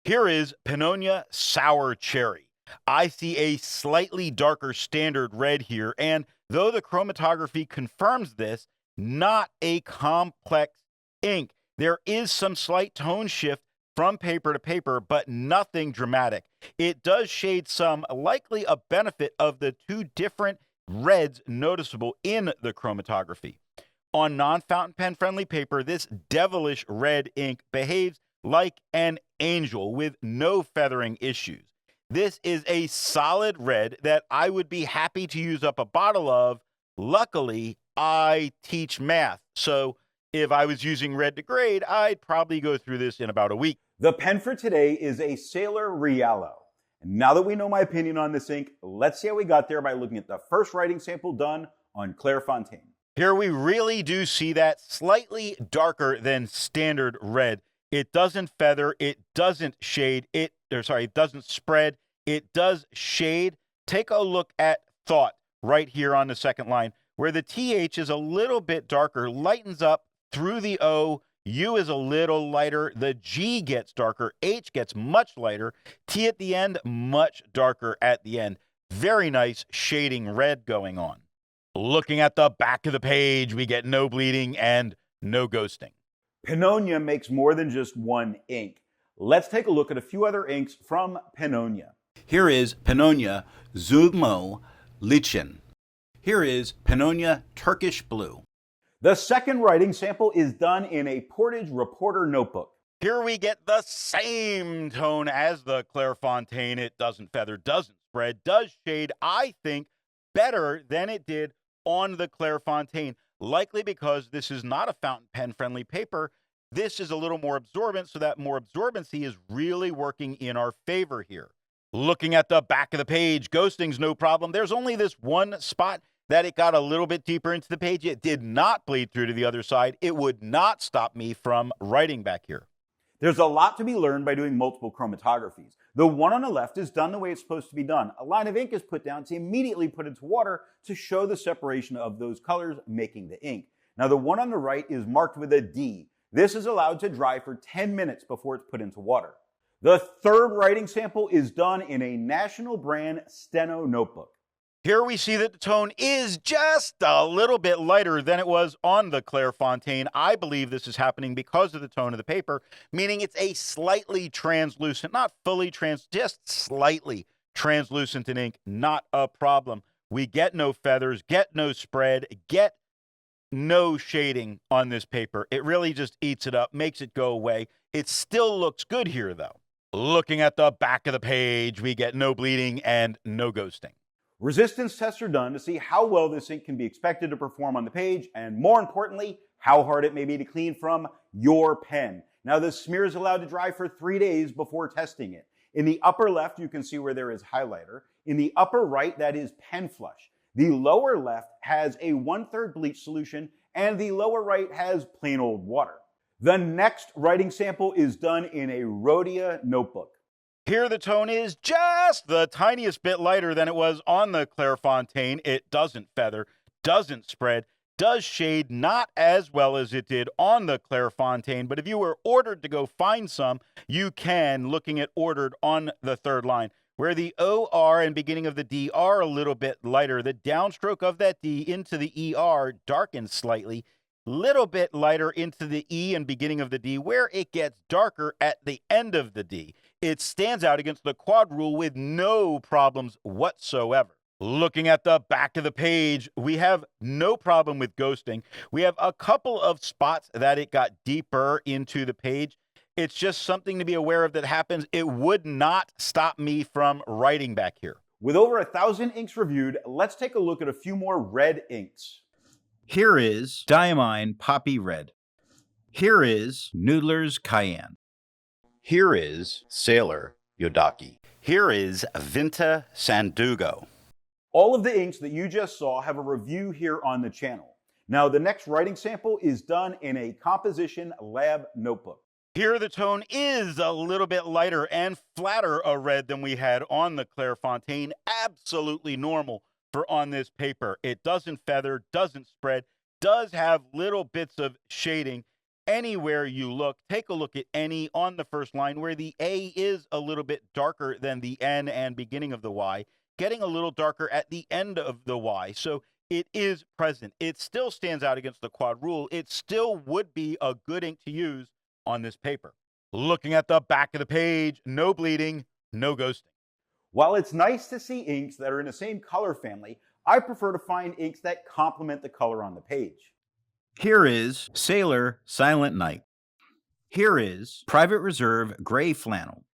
Here is Pennonia Sour Cherry. I see a slightly darker standard red here, and though the chromatography confirms this, not a complex ink. There is some slight tone shift from paper to paper, but nothing dramatic. It does shade some, likely a benefit of the two different reds noticeable in the chromatography. On non-fountain pen friendly paper, this devilish red ink behaves like an angel with no feathering issues. This is a solid red that I would be happy to use up a bottle of. Luckily, I teach math, so if I was using red to grade, I'd probably go through this in about a week. The pen for today is a Sailor Riallo. And now that we know my opinion on this ink, let's see how we got there by looking at the first writing sample done on Clairfontaine. Here we really do see that slightly darker than standard red. It doesn't feather, it doesn't shade, it doesn't spread, it does shade. Take a look at thought right here on the second line, where the TH is a little bit darker, lightens up through the O, U is a little lighter, the G gets darker, H gets much lighter, T at the end, much darker at the end. Very nice shading red going on. Looking at the back of the page, we get no bleeding and no ghosting. Pennonia makes more than just one ink. Let's take a look at a few other inks from Pennonia. Here is Pennonia Meggyes. Here is Pennonia Turkish Blue. The second writing sample is done in a Portage Reporter notebook. Here we get the same tone as the Clairfontaine. It doesn't feather, doesn't spread, does shade, I think, better than it did on the Clairfontaine, likely because this is not a fountain pen friendly paper. This is a little more absorbent, so that more absorbency is really working in our favor here. Looking at the back of the page, ghosting's no problem. There's only this one spot that it got a little bit deeper into the page. It did not bleed through to the other side. It would not stop me from writing back here. There's a lot to be learned by doing multiple chromatographies. The one on the left is done the way it's supposed to be done. A line of ink is put down to immediately put into water to show the separation of those colors making the ink. Now the one on the right is marked with a D. This is allowed to dry for 10 minutes before it's put into water. The third writing sample is done in a national brand Steno notebook. Here we see that the tone is just a little bit lighter than it was on the Clairfontaine. I believe this is happening because of the tone of the paper, meaning it's a slightly translucent, not fully just slightly translucent in ink, not a problem. We get no feathers, get no spread, get no shading on this paper. It really just eats it up, makes it go away. It still looks good here, though. Looking at the back of the page, we get no bleeding and no ghosting. Resistance tests are done to see how well this ink can be expected to perform on the page, and more importantly, how hard it may be to clean from your pen. Now, the smear is allowed to dry for 3 days before testing it. In the upper left, you can see where there is highlighter. In the upper right, that is pen flush. The lower left has a 1/3 bleach solution, and the lower right has plain old water. The next writing sample is done in a Rhodia notebook. Here the tone is just the tiniest bit lighter than it was on the Clairfontaine. It doesn't feather, doesn't spread, does shade not as well as it did on the Clairfontaine, but if you were ordered to go find some, you can, looking at ordered on the third line, where the OR and beginning of the D are a little bit lighter. The downstroke of that D into the ER darkens slightly, little bit lighter into the E and beginning of the D, where it gets darker at the end of the D. It stands out against the quad rule with no problems whatsoever. Looking at the back of the page, we have no problem with ghosting. We have a couple of spots that it got deeper into the page. It's just something to be aware of that happens. It would not stop me from writing back here. With over 1,000 inks reviewed, let's take a look at a few more red inks. Here is Diamine Poppy Red. Here is Noodler's Cayenne. Here is Sailor Yodaki. Here is Vinta Sandugo. All of the inks that you just saw have a review here on the channel. Now, the next writing sample is done in a Composition Lab notebook. Here the tone is a little bit lighter and flatter a red than we had on the Clairfontaine. Absolutely normal for on this paper. It doesn't feather, doesn't spread, does have little bits of shading. Anywhere you look, take a look at any on the first line where the A is a little bit darker than the N and beginning of the Y, getting a little darker at the end of the Y. So it is present. It still stands out against the quad rule. It still would be a good ink to use on this paper. Looking at the back of the page, no bleeding, no ghosting. While it's nice to see inks that are in the same color family, I prefer to find inks that complement the color on the page. Here is Sailor Silent Night. Here is Private Reserve Gray Flannel.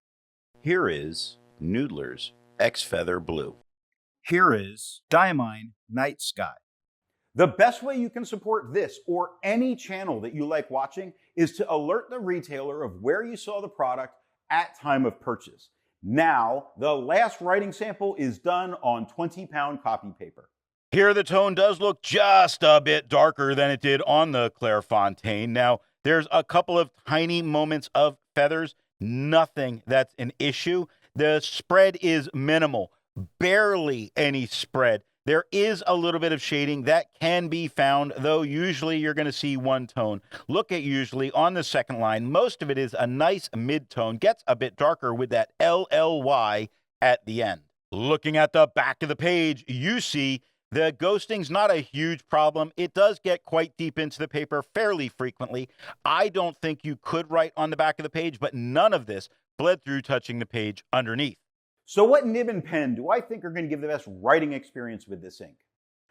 Here is Noodler's X-Feather Blue. Here is Diamine Night Sky. The best way you can support this or any channel that you like watching is to alert the retailer of where you saw the product at time of purchase. Now, the last writing sample is done on 20-pound copy paper. Here the tone does look just a bit darker than it did on the Clairfontaine. Now, there's a couple of tiny moments of feathers, nothing that's an issue. The spread is minimal, barely any spread. There is a little bit of shading that can be found, though usually you're going to see one tone. Look at usually on the second line, most of it is a nice mid-tone, gets a bit darker with that LLY at the end. Looking at the back of the page, you see the ghosting's not a huge problem. It does get quite deep into the paper fairly frequently. I don't think you could write on the back of the page, but none of this bled through touching the page underneath. So what nib and pen do I think are going to give the best writing experience with this ink?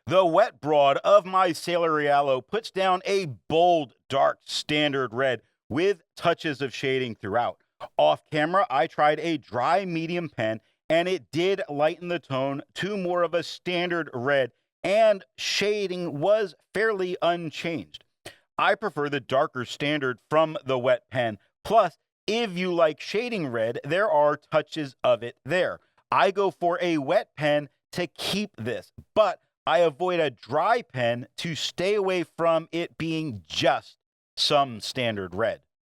The wet broad of my Sailor Realo puts down a bold, dark standard red with touches of shading throughout. Off camera, I tried a dry medium pen, and it did lighten the tone to more of a standard red, and shading was fairly unchanged. I prefer the darker standard from the wet pen. Plus, if you like shading red, there are touches of it there. I go for a wet pen to keep this, but I avoid a dry pen to stay away from it being just some standard red.